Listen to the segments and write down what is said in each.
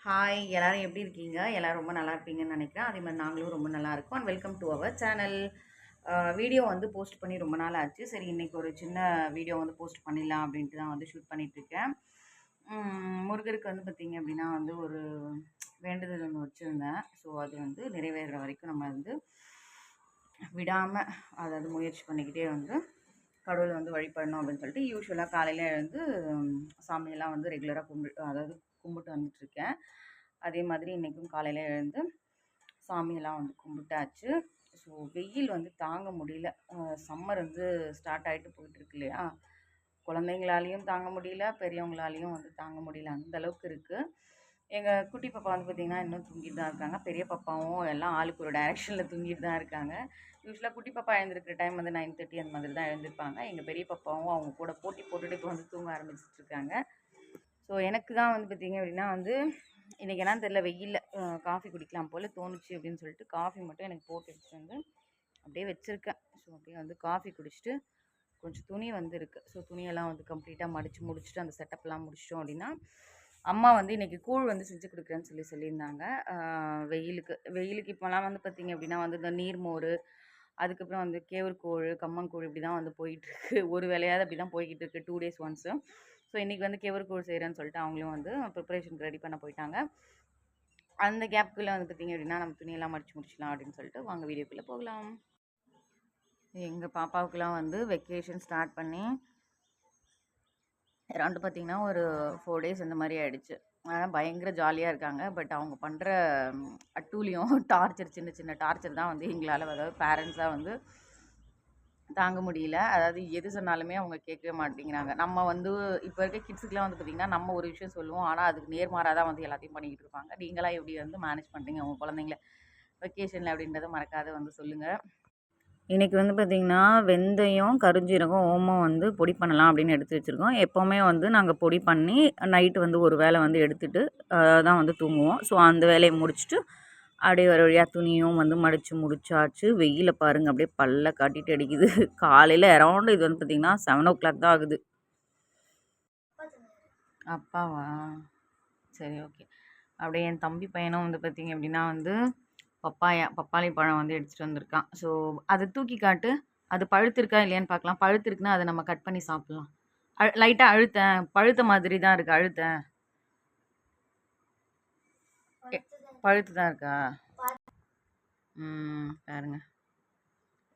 Hi எல்லாரும் எப்படி இருக்கீங்க? எல்லாரும் ரொம்ப நல்லா இருப்பீங்கன்னு நினைக்கிறேன். அதே மாதிரி நாங்களும் ரொம்ப நல்லா இருக்கோம். And welcome to our channel. Video வந்து போஸ்ட் பண்ணி ரொம்ப நாள் ஆச்சு. சரி இன்னைக்கு ஒரு சின்ன வீடியோ வந்து போஸ்ட் பண்ணிடலாம் அப்படின்ட்டு தான் வந்து ஷூட் பண்ணிகிட்ருக்கேன். முருகருக்கு வந்து பார்த்திங்க அப்படின்னா வந்து ஒரு வேண்டுதல் ஒன்று வச்சுருந்தேன். ஸோ அது வந்து நிறைவேறுற வரைக்கும் நம்ம வந்து விடாமல் அதாவது முயற்சி பண்ணிக்கிட்டே வந்து கடவுளை வந்து வழிபடணும் அப்படின்னு சொல்லிட்டு யூஸ்வலாக காலையில் எழுந்து சாமியெல்லாம் வந்து ரெகுலராக அதாவது கும்பிட்டு வந்துட்டுருக்கேன். அதே மாதிரி இன்றைக்கும் காலையில் எழுந்து சாமியெல்லாம் வந்து கும்பிட்டாச்சு. ஸோ வெயில் வந்து தாங்க முடியல. சம்மர் வந்து ஸ்டார்ட் ஆகிட்டு போயிட்டுருக்கு இல்லையா? குழந்தைங்களாலேயும் தாங்க முடியல, பெரியவங்களாலேயும் வந்து தாங்க முடியல, அந்த அளவுக்கு இருக்குது. எங்கள் குட்டி பாப்பா வந்து பார்த்திங்கன்னா இன்னும் தூங்கிட்டு தான் இருக்காங்க. பெரிய பாப்பாவும் எல்லாம் ஆளுக்கு ஒரு டைரெக்ஷனில் தூங்கிட்டு தான் இருக்காங்க. யூஸ்வலாக குட்டி பாப்பா எழுந்திருக்கிற டைம் வந்து 9:30 அந்த மாதிரி தான் எழுந்திருப்பாங்க. எங்கள் பெரிய பாப்பாவும் அவங்க கூட போட்டி போட்டுட்டு இப்போ வந்து தூங்க ஆரம்பிச்சிட்ருக்காங்க. ஸோ எனக்கு தான் வந்து பார்த்திங்க அப்படின்னா வந்து இன்றைக்கி என்னன்னு தெரியல, வெயிலில் காஃபி குடிக்கலாம் போல் தோணுச்சு அப்படின்னு சொல்லிட்டு காஃபி மட்டும் எனக்கு போட்டு எடுத்துகிட்டு வந்து அப்படியே வச்சுருக்கேன். ஸோ அப்படியே வந்து காஃபி குடிச்சிட்டு கொஞ்சம் துணி வந்து இருக்குது. ஸோ துணியெல்லாம் வந்து கம்ப்ளீட்டாக மடித்து முடிச்சுட்டு அந்த செட்டப்லாம் முடிச்சிட்டோம் அப்படின்னா அம்மா வந்து இன்றைக்கி கூழ் வந்து செஞ்சு கொடுக்குறேன்னு சொல்லியிருந்தாங்க. வெயிலுக்கு இப்போலாம் வந்து பார்த்திங்க அப்படின்னா வந்து இந்த நீர்மோர், அதுக்கப்புறம் வந்து கேவுருக்கூழ், கம்மங்கூழ் இப்படி தான் வந்து போயிட்டுருக்கு. ஒரு வேலையாவது அப்படி தான் போய்கிட்டு இருக்குது 2 days ஒன்ஸு. ஸோ இன்றைக்கி வந்து கேவுருக்கூழ் செய்கிறேன்னு சொல்லிட்டு அவங்களும் வந்து ப்ரிப்பரேஷனுக்கு ரெடி பண்ண போயிட்டாங்க. அந்த கேப்புக்குள்ளே வந்து பார்த்திங்க அப்படின்னா நம்ம துணியெல்லாம் மடித்து முடிச்சிடலாம் அப்படின்னு சொல்லிட்டு வாங்க வீடியோக்குள்ளே போகலாம். எங்கள் பாப்பாவுக்குலாம் வந்து வெக்கேஷன் ஸ்டார்ட் பண்ணி அரௌண்டு பார்த்திங்கன்னா ஒரு 4 days இந்த மாதிரி ஆகிடுச்சு. ஆனால் பயங்கர ஜாலியாக இருக்காங்க. பட் அவங்க பண்ணுற அட்டூழியம் டார்ச்சர், சின்ன சின்ன டார்ச்சர் தான் வந்து எங்களால் அதாவது பேரண்ட்ஸாக வந்து தாங்க முடியல. அதாவது எது சொன்னாலுமே அவங்க கேட்கவே மாட்டேங்கிறாங்க. நம்ம வந்து இப்போ இருக்க கிட்ஸுக்குலாம் வந்து பார்த்திங்கன்னா நம்ம ஒரு விஷயம் சொல்லுவோம். ஆனால் அதுக்கு நேர்மாறாக தான் வந்து எல்லாத்தையும் பண்ணிக்கிட்டு இருப்பாங்க. நீங்களாம் எப்படி வந்து மேனேஜ் பண்ணுறீங்க உங்கள் குழந்தைங்கள வெக்கேஷனில் அப்படின்றத மறக்காத வந்து சொல்லுங்கள். இன்றைக்கி வந்து பார்த்திங்கன்னா வெந்தயம், கருஞ்சீரகம், ஓமம் வந்து பொடி பண்ணலாம் அப்படின்னு எடுத்து வச்சுருக்கோம். எப்போவுமே வந்து நாங்கள் பொடி பண்ணி நைட்டு வந்து ஒரு வேளை வந்து எடுத்துகிட்டு தான் வந்து தூங்குவோம். ஸோ அந்த வேலையை முடிச்சுட்டு அப்படியே ஒரு வழியாக துணியும் வந்து மடித்து முடிச்சாச்சு. வெயில பாருங்கள் அப்படியே பல்ல காட்டிட்டு அடிக்குது. காலையில் அரௌண்டு இது வந்து பார்த்திங்கன்னா 7 o'clock தான் ஆகுது. அப்பாவா? சரி ஓகே. அப்படியே என் தம்பி பையனும் வந்து பார்த்திங்க அப்படின்னா வந்து பப்பாளி பழம் வந்து எடுத்துகிட்டு வந்திருக்கான். ஸோ அதை தூக்கி காட்டு, அது பழுத்திருக்கா இல்லையான்னு பார்க்கலாம். பழுத்திருக்குன்னா அதை நம்ம கட் பண்ணி சாப்பிட்லாம். லைட்டாக அழுத்தேன், பழுத்த மாதிரி தான் இருக்குது, அழுத்தேன். பழுத்து தான் இருக்கா? பாருங்க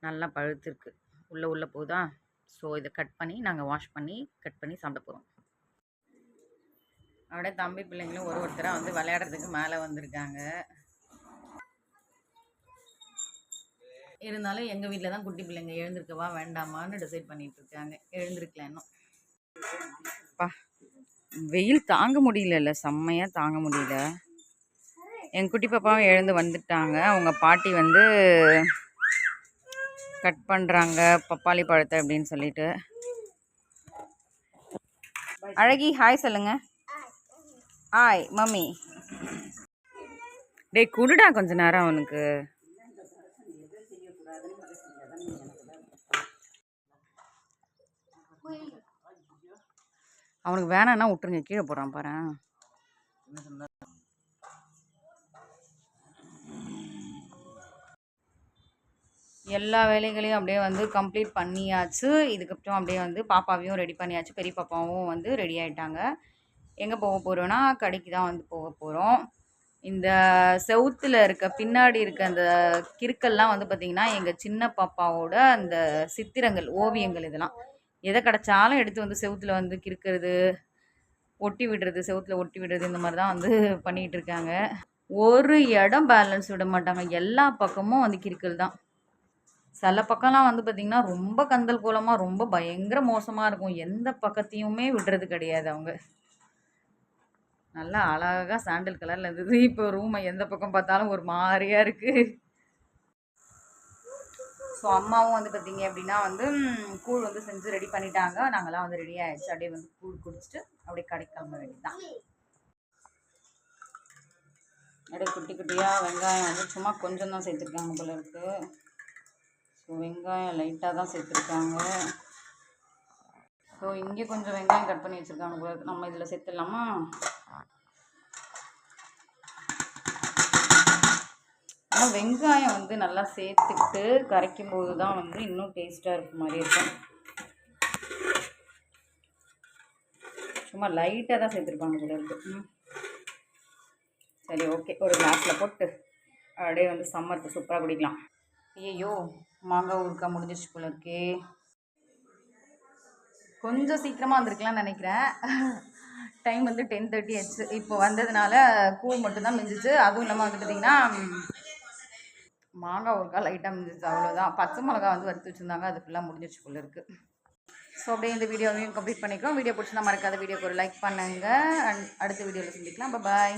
நல்லா பழுத்திருக்கு, உள்ளே போகுதா? ஸோ இதை கட் பண்ணி நாங்கள் வாஷ் பண்ணி கட் பண்ணி சாப்பிட போகிறோம். அப்படியே தம்பி பிள்ளைங்களும் ஒருத்தராக வந்து விளையாடுறதுக்கு மேலே வந்திருக்காங்க. இருந்தாலும் எங்கள் வீட்டில் தான் குட்டி பிள்ளைங்க எழுந்திருக்கவா வேண்டாமான்னு டிசைட் பண்ணிட்டு இருக்காங்க. எழுந்திருக்கல இன்னும். வெயில் தாங்க முடியல, செம்மையாக தாங்க முடியல. எங்கள் குட்டி பாப்பாவும் எழுந்து வந்துட்டாங்க. அவங்க பாட்டி வந்து கட் பண்ணுறாங்க பப்பாளி பழத்தை அப்படின்னு சொல்லிட்டு. அழகி ஹாய் சொல்லுங்க. Hi mummy. டே குடுடா கொஞ்ச நேரம் அவனுக்கு. அவனுக்கு வேணான்னா விட்டுருங்க, கீழே போகிறான் பாரு. எல்லா வேலைகளையும் அப்படியே வந்து கம்ப்ளீட் பண்ணியாச்சு. இதுக்கப்புறம் அப்படியே வந்து பாப்பாவையும் ரெடி பண்ணியாச்சு. பெரிய பாப்பாவும் வந்து ரெடி ஆகிட்டாங்க. எங்கே போக போகிறோன்னா கடைக்கு தான் வந்து போக போகிறோம். இந்த செவுத்தில் இருக்க பின்னாடி இருக்க அந்த கிறுக்கல்லாம் வந்து பார்த்திங்கன்னா எங்கள் சின்ன பாப்பாவோட அந்த சித்திரங்கள், ஓவியங்கள். இதெல்லாம் எதை கிடச்சாலும் எடுத்து வந்து செவுத்தில் வந்து கிறுக்கிறது, ஒட்டி விடுறது, செவுத்தில் ஒட்டி விடுறது, இந்த மாதிரி தான் வந்து பண்ணிகிட்டு இருக்காங்க. ஒரு இடம் பேலன்ஸ் விட மாட்டாங்க, எல்லா பக்கமும் வந்து கிறுக்கல் தான். சில பக்கம்லாம் வந்து பார்த்திங்கன்னா ரொம்ப கந்தல் கோலமாக ரொம்ப பயங்கர மோசமாக இருக்கும். எந்த பக்கத்தையுமே விடுறது கிடையாது அவங்க. நல்லா அழகாக சாண்டல் கலரில் இருந்தது. இப்போ ரூமை எந்த பக்கம் பார்த்தாலும் ஒரு மாதிரியாக இருக்குது. ஸோ அம்மாவும் வந்து பார்த்திங்க அப்படின்னா வந்து கூழ் வந்து செஞ்சு ரெடி பண்ணிட்டாங்க. நாங்கள்லாம் வந்து ரெடி ஆகிடுச்சு. அப்படியே வந்து கூழ் குடிச்சிட்டு அப்படியே கடைக்கு கிளம்ப வேண்டியதுதான். அப்படியே குட்டி குட்டியாக வெங்காயம் வந்து சும்மா கொஞ்சம் தான் சேர்த்துருக்காங்க போல இருக்குது. ஸோ வெங்காயம் லைட்டாக தான் சேர்த்துருக்காங்க. ஸோ இங்கே கொஞ்சம் வெங்காயம் கட் பண்ணி வச்சுருக்காங்க போல இருக்குது. நம்ம இதில் சேர்த்துடலாமா? ஆனால் வெங்காயம் வந்து நல்லா சேர்த்துக்கிட்டு கரைக்கும் போது தான் வந்து இன்னும் டேஸ்ட்டாக இருக்க மாதிரி இருக்கும். சும்மா லைட்டாக தான் சேர்த்துருப்பாங்க போல இருக்கு. சரி, ஓகே. ஒரு கிளாஸில் போட்டு அப்படியே வந்து சம்மருக்கு சூப்பராக குடிக்கலாம். ஐயோ, மாங்காய் ஊறுக்காய் முடிஞ்சிருச்சு போல இருக்கே. கொஞ்சம் சீக்கிரமாக வந்திருக்கலாம்னு நினைக்கிறேன். டைம் வந்து 10:30 ஆச்சு. இப்போ வந்ததுனால கூழ் மட்டும்தான் மிஞ்சிச்சு. அதுவும் இல்லாமல் வந்து பார்த்திங்கன்னா மாங்காய் ஊறுக்காய் லைட்டாக மிஞ்சிச்சு, அவ்வளோதான். பச்சை மிளகா வந்து வறுத்து வச்சுருந்தாங்க, அது ஃபுல்லாக முடிஞ்சிருச்சு போல இருக்குது. ஸோ அப்படியே இந்த வீடியோவையும் கம்ப்ளீட் பண்ணிக்கிறோம். வீடியோ பிடிச்சிருந்தா மறக்காத வீடியோக்கு ஒரு லைக் பண்ணுங்கள். அடுத்த வீடியோவில் சந்திக்கலாம். பாய்.